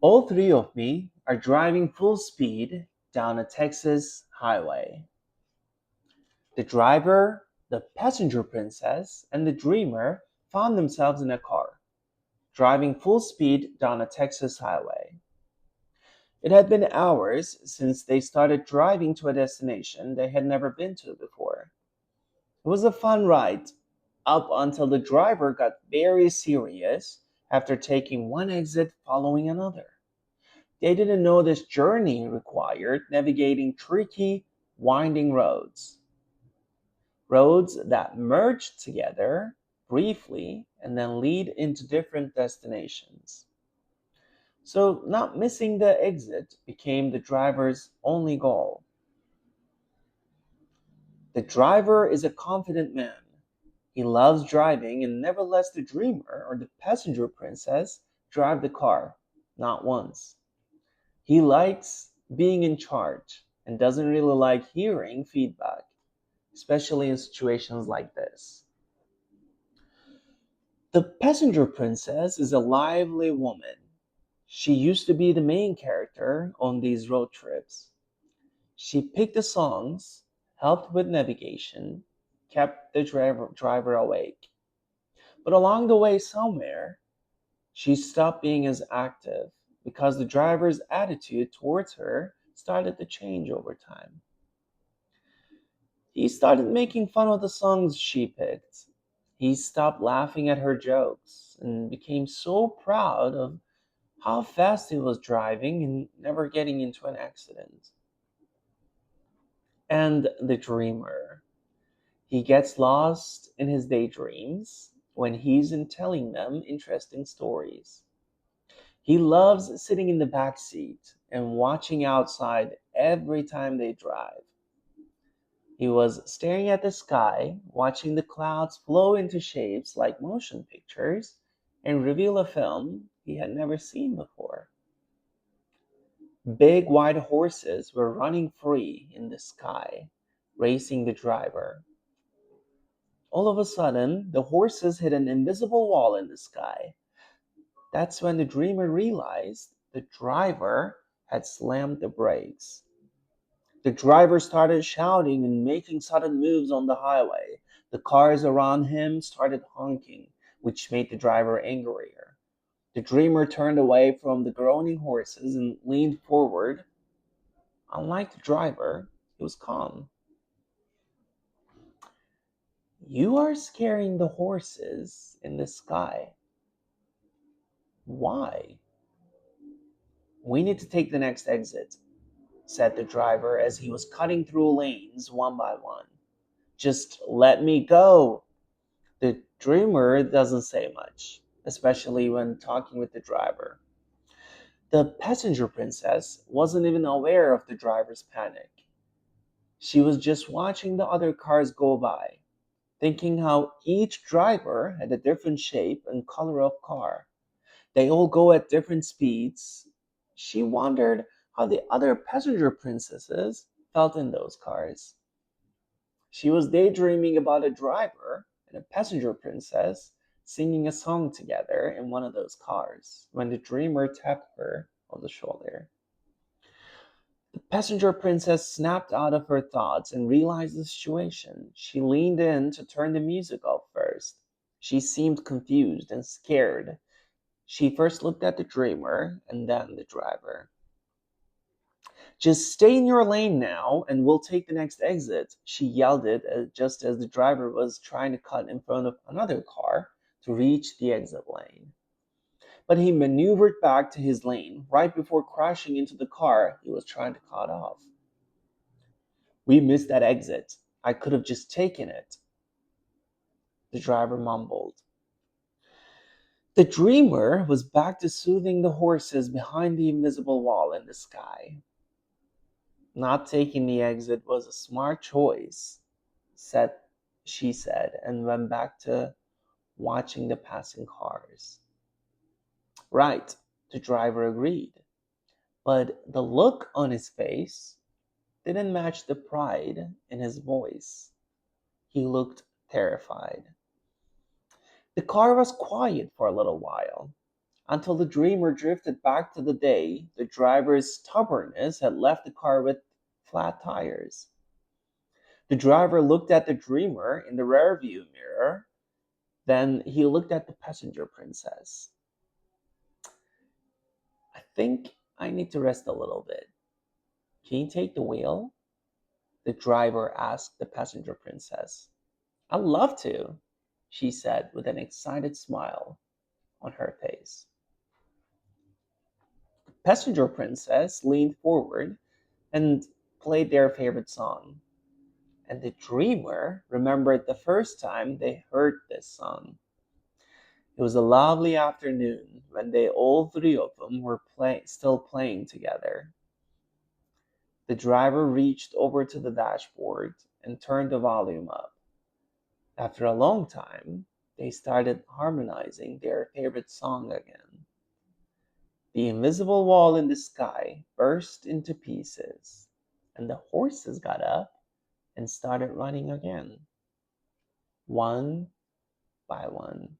All three of me are driving full speed down a Texas highway. The driver, the passenger princess, and the dreamer found themselves in a car, driving full speed down a Texas highway. It had been hours since they started driving to a destination they had never been to before. It was a fun ride, up until the driver got very serious after taking one exit following another. They didn't know this journey required navigating tricky, winding roads that merge together briefly and then lead into different destinations. So, not missing the exit became the driver's only goal. The driver is a confident man. He loves driving and never lets the dreamer or the passenger princess drive the car, not once. He likes being in charge and doesn't really like hearing feedback, especially in situations like this. The passenger princess is a lively woman. She used to be the main character on these road trips. She picked the songs, helped with navigation, kept the driver awake. But along the way, somewhere, she stopped being as active because the driver's attitude towards her started to change over time. He started making fun of the songs she picked. He stopped laughing at her jokes and became so proud of how fast he was driving and never getting into an accident. And the dreamer. He gets lost in his daydreams when he's in telling them interesting stories. He loves sitting in the back seat and watching outside every time they drive. He was staring at the sky, watching the clouds flow into shapes like motion pictures and reveal a film he had never seen before. Big white horses were running free in the sky, racing the driver. All of a sudden, the horses hit an invisible wall in the sky. That's when the dreamer realized the driver had slammed the brakes. The driver started shouting and making sudden moves on the highway. The cars around him started honking, which made the driver angrier. The dreamer turned away from the groaning horses and leaned forward. Unlike the driver, he was calm. You are scaring the horses in the sky. Why? We need to take the next exit, said the driver as he was cutting through lanes one by one. Just let me go. The dreamer doesn't say much, especially when talking with the driver. The passenger princess wasn't even aware of the driver's panic. She was just watching the other cars go by, thinking how each driver had a different shape and color of car. They all go at different speeds. She wondered how the other passenger princesses felt in those cars. She was daydreaming about a driver and a passenger princess singing a song together in one of those cars when the dreamer tapped her on the shoulder. The passenger princess snapped out of her thoughts and realized the situation. She leaned in to turn the music off first. She seemed confused and scared. She first looked at the dreamer and then the driver. Just stay in your lane now and we'll take the next exit, she yelled it just as the driver was trying to cut in front of another car to reach the exit lane. But he maneuvered back to his lane right before crashing into the car he was trying to cut off. We missed that exit. I could have just taken it, the driver mumbled. The dreamer was back to soothing the horses behind the invisible wall in the sky. Not taking the exit was a smart choice, said she said, and went back to watching the passing cars. Right, the driver agreed, but the look on his face didn't match the pride in his voice. He looked terrified. The car was quiet for a little while. until the dreamer drifted back to the day the driver's stubbornness had left the car with flat tires. The driver looked at the dreamer in the rearview mirror. Then he looked at the passenger princess. I think I need to rest a little bit. Can you take the wheel? The driver asked the passenger princess. I'd love to, she said with an excited smile on her face. The passenger princess leaned forward and played their favorite song. And the dreamer remembered the first time they heard this song. It was a lovely afternoon when they all three of them were still playing together. The driver reached over to the dashboard and turned the volume up. After a long time, they started harmonizing their favorite song again. The invisible wall in the sky burst into pieces, and the horses got up and started running again, one by one.